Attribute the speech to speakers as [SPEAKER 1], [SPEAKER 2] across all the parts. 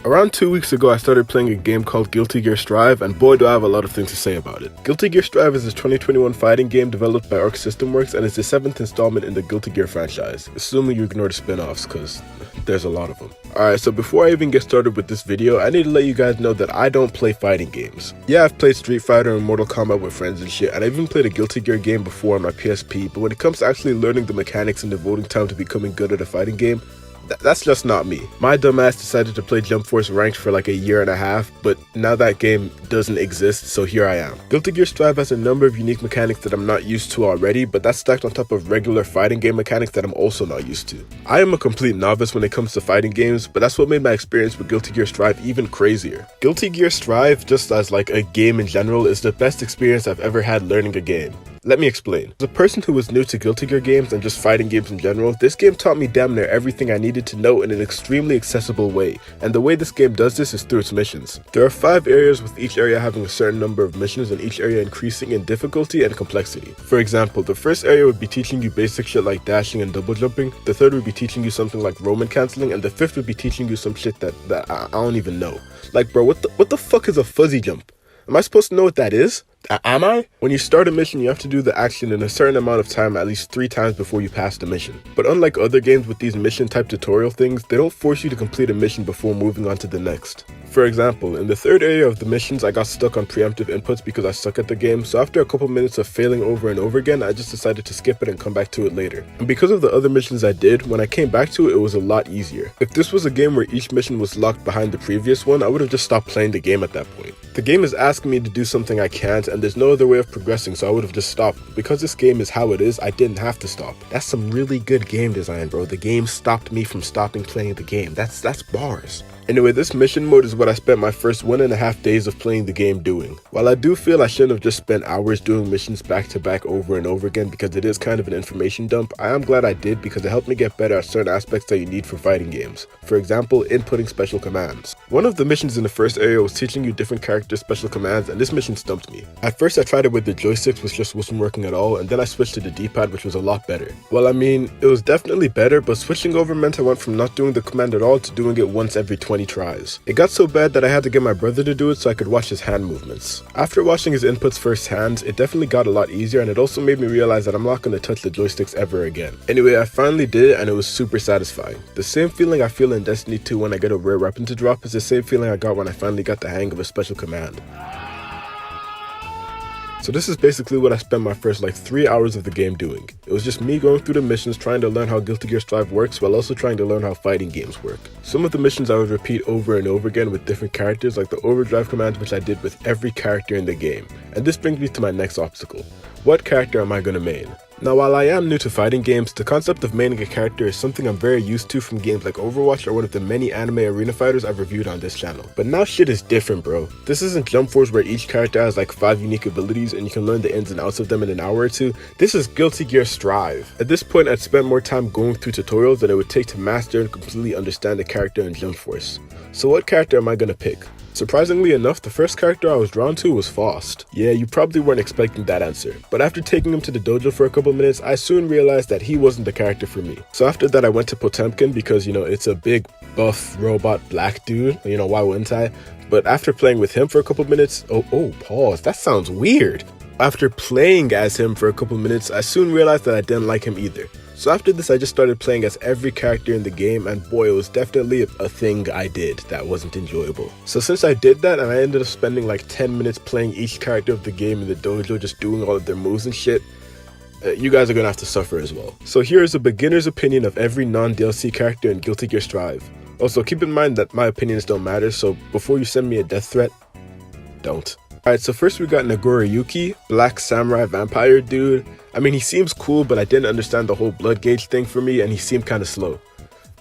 [SPEAKER 1] Around 2 weeks ago, I started playing a game called Guilty Gear Strive, and boy do I have a lot of things to say about it. Guilty Gear Strive is a 2021 fighting game developed by Arc System Works and is the 7th installment in the Guilty Gear franchise, assuming you ignore the spin-offs, cause there's a lot of them. Alright, so before I even get started with this video, I need to let you guys know that I don't play fighting games. Yeah, I've played Street Fighter and Mortal Kombat with friends and shit, and I've even played a Guilty Gear game before on my PSP, but when it comes to actually learning the mechanics and devoting time to becoming good at a fighting game, that's just not me. My dumbass decided to play Jump Force Ranked for like a year and a half, but now that game doesn't exist, so here I am. Guilty Gear Strive has a number of unique mechanics that I'm not used to already, but that's stacked on top of regular fighting game mechanics that I'm also not used to. I am a complete novice when it comes to fighting games, but that's what made my experience with Guilty Gear Strive even crazier. Guilty Gear Strive, just as like a game in general, is the best experience I've ever had learning a game. Let me explain. As a person who was new to Guilty Gear games and just fighting games in general, this game taught me damn near everything I needed to know in an extremely accessible way, and the way this game does this is through its missions. There are 5 areas, with each area having a certain number of missions and each area increasing in difficulty and complexity. For example, the first area would be teaching you basic shit like dashing and double jumping, the third would be teaching you something like Roman cancelling, and the fifth would be teaching you some shit that I don't even know. Like bro, what the fuck is a fuzzy jump? Am I supposed to know what that is? Am I? When you start a mission, you have to do the action in a certain amount of time at least 3 times before you pass the mission. But unlike other games with these mission type tutorial things, they don't force you to complete a mission before moving on to the next. For example, in the third area of the missions, I got stuck on preemptive inputs because I suck at the game, so after a couple minutes of failing over and over again, I just decided to skip it and come back to it later. And because of the other missions I did, when I came back to it, it was a lot easier. If this was a game where each mission was locked behind the previous one, I would have just stopped playing the game at that point. The game is asking me to do something I can't, and there's no other way of progressing, so I would have just stopped. Because this game is how it is, I didn't have to stop. That's some really good game design, bro. The game stopped me from stopping playing the game. That's bars. Anyway, this mission mode is what I spent my first 1.5 days of playing the game doing. While I do feel I shouldn't have just spent hours doing missions back to back over and over again because it is kind of an information dump, I am glad I did because it helped me get better at certain aspects that you need for fighting games. For example, inputting special commands. One of the missions in the first area was teaching you different characters' special commands, and this mission stumped me. At first I tried it with the joysticks, which just wasn't working at all, and then I switched to the D-pad, which was a lot better. Well, I mean, it was definitely better, but switching over meant I went from not doing the command at all to doing it once every 20 tries. It got so bad that I had to get my brother to do it so I could watch his hand movements. After watching his inputs firsthand, it definitely got a lot easier, and it also made me realize that I'm not going to touch the joysticks ever again. Anyway, I finally did it and it was super satisfying. The same feeling I feel in Destiny 2 when I get a rare weapon to drop is the same feeling I got when I finally got the hang of a special command. So this is basically what I spent my first like 3 hours of the game doing. It was just me going through the missions trying to learn how Guilty Gear Strive works while also trying to learn how fighting games work. Some of the missions I would repeat over and over again with different characters, like the overdrive command, which I did with every character in the game. And this brings me to my next obstacle. What character am I going to main? Now, while I am new to fighting games, the concept of maining a character is something I'm very used to from games like Overwatch or one of the many anime arena fighters I've reviewed on this channel. But now shit is different, bro. This isn't Jump Force where each character has like 5 unique abilities and you can learn the ins and outs of them in an hour or 2. This is Guilty Gear Strive. At this point, I'd spent more time going through tutorials than it would take to master and completely understand the character in Jump Force. So what character am I gonna pick? Surprisingly enough, the first character I was drawn to was Faust. Yeah, you probably weren't expecting that answer, but after taking him to the dojo for a couple minutes, I soon realized that he wasn't the character for me. So after that I went to Potemkin because, you know, it's a big, buff, robot black dude, you know, why wouldn't I? But after playing with him for a couple minutes, pause, that sounds weird. After playing as him for a couple minutes, I soon realized that I didn't like him either. So after this, I just started playing as every character in the game, and boy, it was definitely a thing I did that wasn't enjoyable. So since I did that, and I ended up spending like 10 minutes playing each character of the game in the dojo, just doing all of their moves and shit, you guys are gonna have to suffer as well. So here is a beginner's opinion of every non-DLC character in Guilty Gear Strive. Also, keep in mind that my opinions don't matter, so before you send me a death threat, don't. Alright, so first we got Nagoriyuki, black samurai vampire dude. I mean, he seems cool, but I didn't understand the whole blood gauge thing for me, and he seemed kind of slow.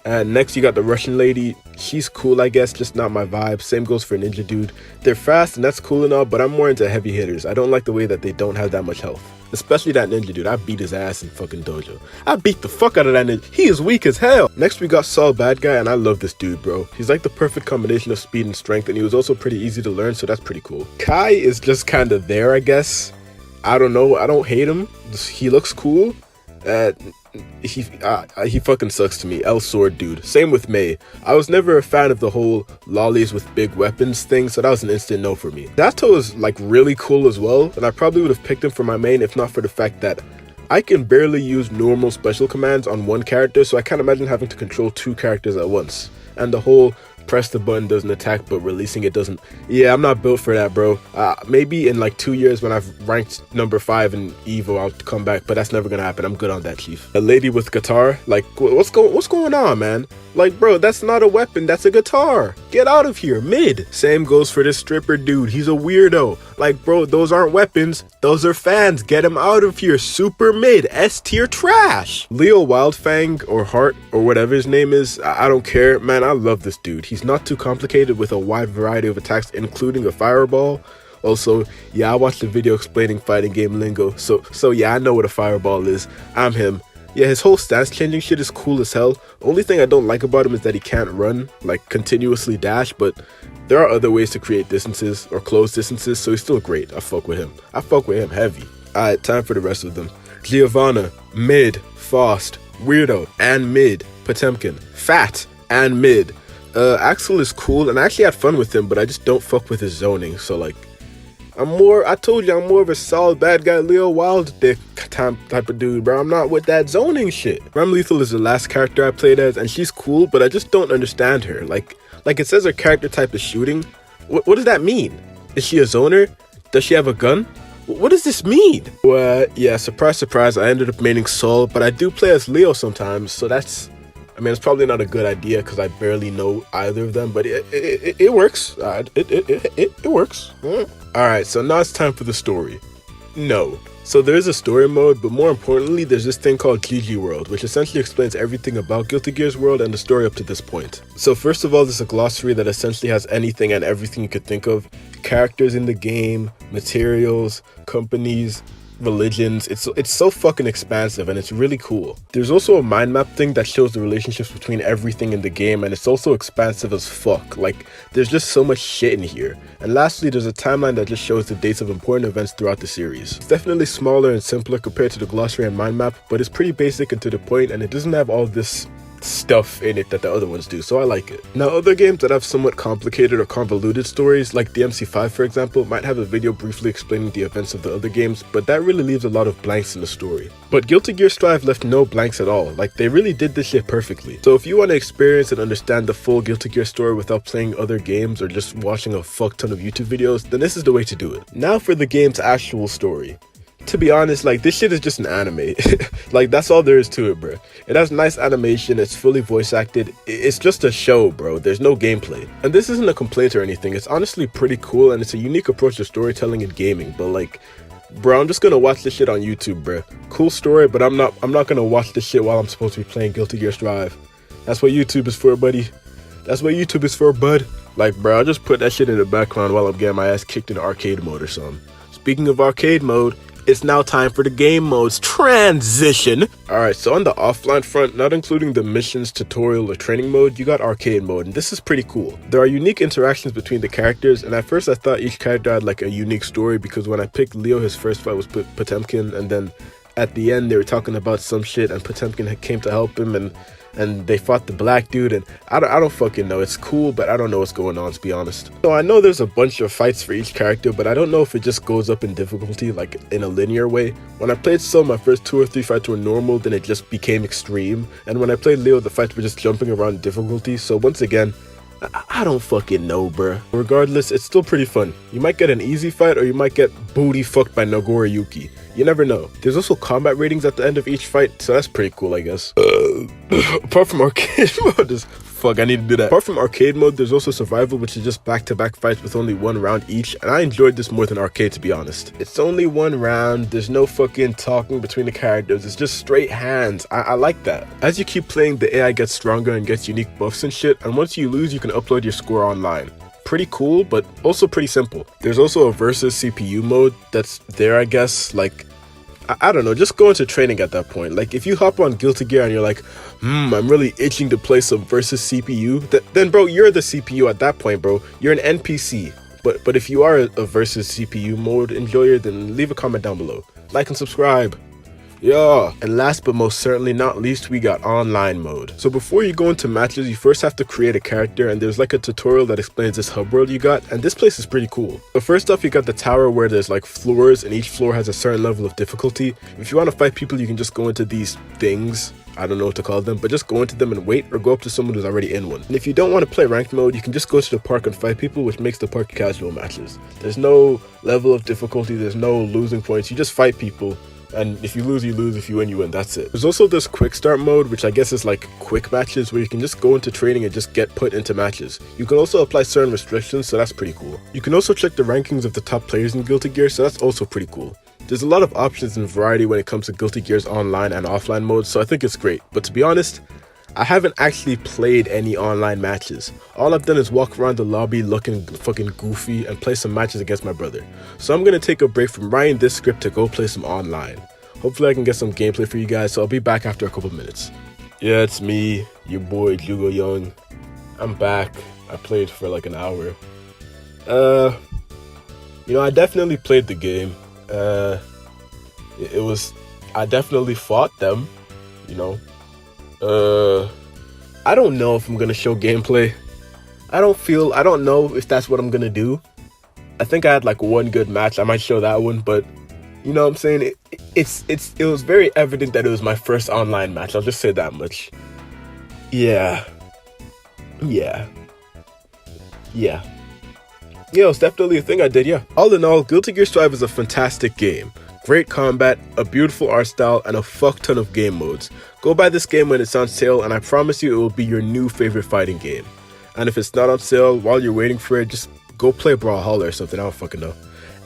[SPEAKER 1] And next you got the Russian lady. She's cool, I guess, just not my vibe. Same goes for Ninja dude. They're fast and that's cool and all, but I'm more into heavy hitters. I don't like the way that they don't have that much health. Especially that ninja dude. I beat his ass in fucking dojo. I beat the fuck out of that ninja. He is weak as hell. Next we got Saul Bad Guy, and I love this dude, bro. He's like the perfect combination of speed and strength, and he was also pretty easy to learn, so that's pretty cool. Kai is just kind of there, I guess. I don't know. I don't hate him. He looks cool. he fucking sucks to me. L Sword dude. Same with Mei. I was never a fan of the whole lollies with big weapons thing, so that was an instant no for me. Zato is like really cool as well, and I probably would have picked him for my main if not for the fact that I can barely use normal special commands on one character, so I can't imagine having to control two characters at once. And the whole press the button doesn't attack but releasing it doesn't. Yeah, I'm not built for that, bro. Maybe in like 2 years when I've ranked number 5 in Evo, I'll come back, but that's never gonna happen. I'm good on that, chief. A lady with guitar, like what's going on, man? Like, bro, that's not a weapon, that's a guitar. Get out of here, mid. Same goes for this stripper dude, he's a weirdo. Like, bro, those aren't weapons, those are fans. Get him out of here, super mid, S tier trash. Leo Wildfang, or Hart, or whatever his name is, I don't care. Man, I love this dude. He's not too complicated with a wide variety of attacks, including a fireball. Also, yeah, I watched the video explaining fighting game lingo, so yeah, I know what a fireball is. I'm him. Yeah, his whole stance changing shit is cool as hell. Only thing I don't like about him is that he can't run, like continuously dash, but there are other ways to create distances or close distances, so he's still great. I fuck with him. I fuck with him heavy. Alright, time for the rest of them. Giovanna, mid. Faust, weirdo, and mid. Potemkin, fat, and mid. Axel is cool, and I actually had fun with him, but I just don't fuck with his zoning, so like, I told you I'm more of a solid bad guy Leo Wild dick type of dude, bro. I'm not with that zoning shit. Rem Lethal is the last character I played as, and she's cool, but I just don't understand her. Like it says her character type is shooting. What does that mean? Is she a zoner? Does she have a gun? What does this mean? Well, yeah, surprise, surprise, I ended up maining Sol, but I do play as Leo sometimes, so that's, I mean, it's probably not a good idea because I barely know either of them, but it works. It works. Alright, so now it's time for the story. No. So there is a story mode, but more importantly, there's this thing called GG World, which essentially explains everything about Guilty Gear's world and the story up to this point. So first of all, there's a glossary that essentially has anything and everything you could think of. Characters in the game, materials, companies, religions. It's so fucking expansive and it's really cool. There's also a mind map thing that shows the relationships between everything in the game, and it's also expansive as fuck. Like, there's just so much shit in here. And lastly, there's a timeline that just shows the dates of important events throughout the series. It's definitely smaller and simpler compared to the glossary and mind map, but it's pretty basic and to the point, and it doesn't have all this stuff in it that the other ones do, so I like it. Now, other games that have somewhat complicated or convoluted stories, like DMC5 for example, might have a video briefly explaining the events of the other games, but that really leaves a lot of blanks in the story. But Guilty Gear Strive left no blanks at all. Like, they really did this shit perfectly. So if you want to experience and understand the full Guilty Gear story without playing other games or just watching a fuck ton of YouTube videos, then this is the way to do it. Now for the game's actual story. To be honest, like, this shit is just an anime. Like, that's all there is to it, bro. It has nice animation, it's fully voice acted, it's just a show, bro. There's no gameplay. And this isn't a complaint or anything, it's honestly pretty cool and it's a unique approach to storytelling and gaming, but like, bro, I'm just gonna watch this shit on YouTube, bro. Cool story, but I'm not gonna watch this shit while I'm supposed to be playing Guilty Gear Strive. That's what YouTube is for, buddy. That's what YouTube is for, bud. Like, bro, I'll just put that shit in the background while I'm getting my ass kicked in arcade mode or something. Speaking of arcade mode, it's now time for the game mode's transition. Alright, so on the offline front, not including the missions, tutorial, or training mode, you got arcade mode, and this is pretty cool. There are unique interactions between the characters, and at first I thought each character had like a unique story, because when I picked Leo, his first fight was Potemkin, and then at the end they were talking about some shit, and Potemkin came to help him, and they fought the black dude, and I don't fucking know. It's cool, but I don't know what's going on, to be honest. So I know there's a bunch of fights for each character, but I don't know if it just goes up in difficulty, like in a linear way. When I played Sol, my first 2 or 3 fights were normal, then it just became extreme. And when I played Leo, the fights were just jumping around in difficulty. So once again, I don't fucking know, bruh. Regardless, it's still pretty fun. You might get an easy fight, or you might get booty fucked by Nagore Yuki. You never know. There's also combat ratings at the end of each fight, so that's pretty cool, I guess. Apart from arcade mode, fuck, I need to do that. Apart from arcade mode, there's also survival, which is just back-to-back fights with only 1 round each, and I enjoyed this more than arcade, to be honest. It's only 1 round, there's no fucking talking between the characters, it's just straight hands. I like that. As you keep playing, the AI gets stronger and gets unique buffs and shit, and once you lose, you can upload your score online. Pretty cool, but also pretty simple. There's also a versus CPU mode that's there, I guess. Like, I don't know, just go into training at that point. Like, if you hop on Guilty Gear and you're like, I'm really itching to play some versus CPU, then bro, you're the CPU at that point, bro. You're an NPC. But if you are a versus CPU mode enjoyer, then leave a comment down below. Like and subscribe. Yeah, and last but most certainly not least, we got online mode. So before you go into matches, you first have to create a character, and there's like a tutorial that explains this hub world you got, and this place is pretty cool. But first off, you got the tower where there's like floors, and each floor has a certain level of difficulty. If you want to fight people, you can just go into these things. I don't know what to call them, but just go into them and wait, or go up to someone who's already in one. And if you don't want to play ranked mode, you can just go to the park and fight people, which makes the park casual matches. There's no level of difficulty, there's no losing points, you just fight people. And if you lose, you lose. If you win, that's it. There's also this quick start mode, which I guess is like quick matches, where you can just go into training and just get put into matches. You can also apply certain restrictions, so that's pretty cool. You can also check the rankings of the top players in Guilty Gear, so that's also pretty cool. There's a lot of options and variety when it comes to Guilty Gear's online and offline modes, so I think it's great. But to be honest, I haven't actually played any online matches. All I've done is walk around the lobby looking fucking goofy and play some matches against my brother. So I'm gonna take a break from writing this script to go play some online. Hopefully I can get some gameplay for you guys, so I'll be back after a couple minutes. Yeah, it's me, your boy Jugo Young. I'm back. I played for like an hour. I definitely played the game. I definitely fought them, I don't know if I'm gonna show gameplay. I don't know if that's what I'm gonna do. I think I had like one good match. I might show that one, but you know what I'm saying? It was very evident that it was my first online match. I'll just say that much. Yeah, it's definitely a thing I did, yeah. All in all, Guilty Gear Strive is a fantastic game. Great combat, a beautiful art style, and a fuck ton of game modes. Go buy this game when it's on sale, and I promise you it will be your new favorite fighting game. And if it's not on sale, while you're waiting for it, just go play Brawlhalla or something, I don't fucking know.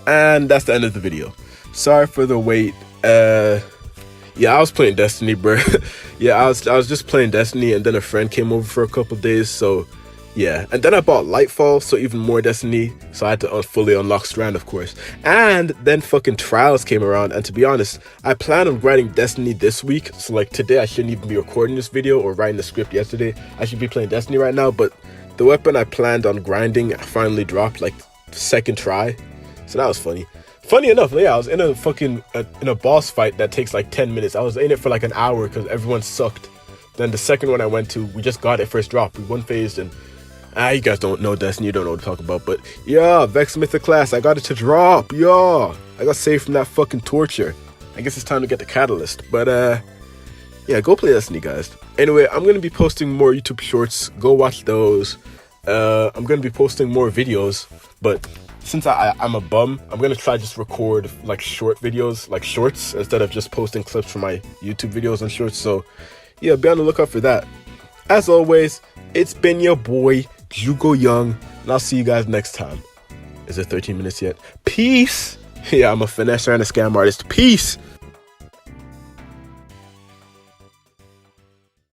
[SPEAKER 1] And that's the end of the video. Sorry for the wait. I was playing Destiny, bro. I was just playing Destiny, and then a friend came over for a couple days, so yeah. And then I bought Lightfall, so even more Destiny, so I had to fully unlock Strand, of course. And then fucking Trials came around, and to be honest, I plan on writing Destiny this week, so like today I shouldn't even be recording this video or writing the script yesterday. I should be playing Destiny right now, but the weapon I planned on grinding finally dropped like second try, so that was funny. Funny enough, yeah, I was in a boss fight that takes like 10 minutes. I was in it for like an hour because everyone sucked. Then the second one I went to, we just got it first drop. We one phased, and you guys don't know Destiny, you don't know what to talk about, but yeah, Vex Mythic class, I got it to drop, yeah. I got saved from that fucking torture. I guess it's time to get the catalyst, but yeah, go play Destiny, guys. Anyway, I'm gonna be posting more YouTube shorts, go watch those. I'm gonna be posting more videos, but since I'm a bum, I'm gonna try just record like short videos, like shorts, instead of just posting clips from my YouTube videos and shorts. So yeah, be on the lookout for that. As always, it's been your boy Jugo Young, and I'll see you guys next time. Is it 13 minutes yet? Peace. Yeah, I'm a finesser and a scam artist. Peace.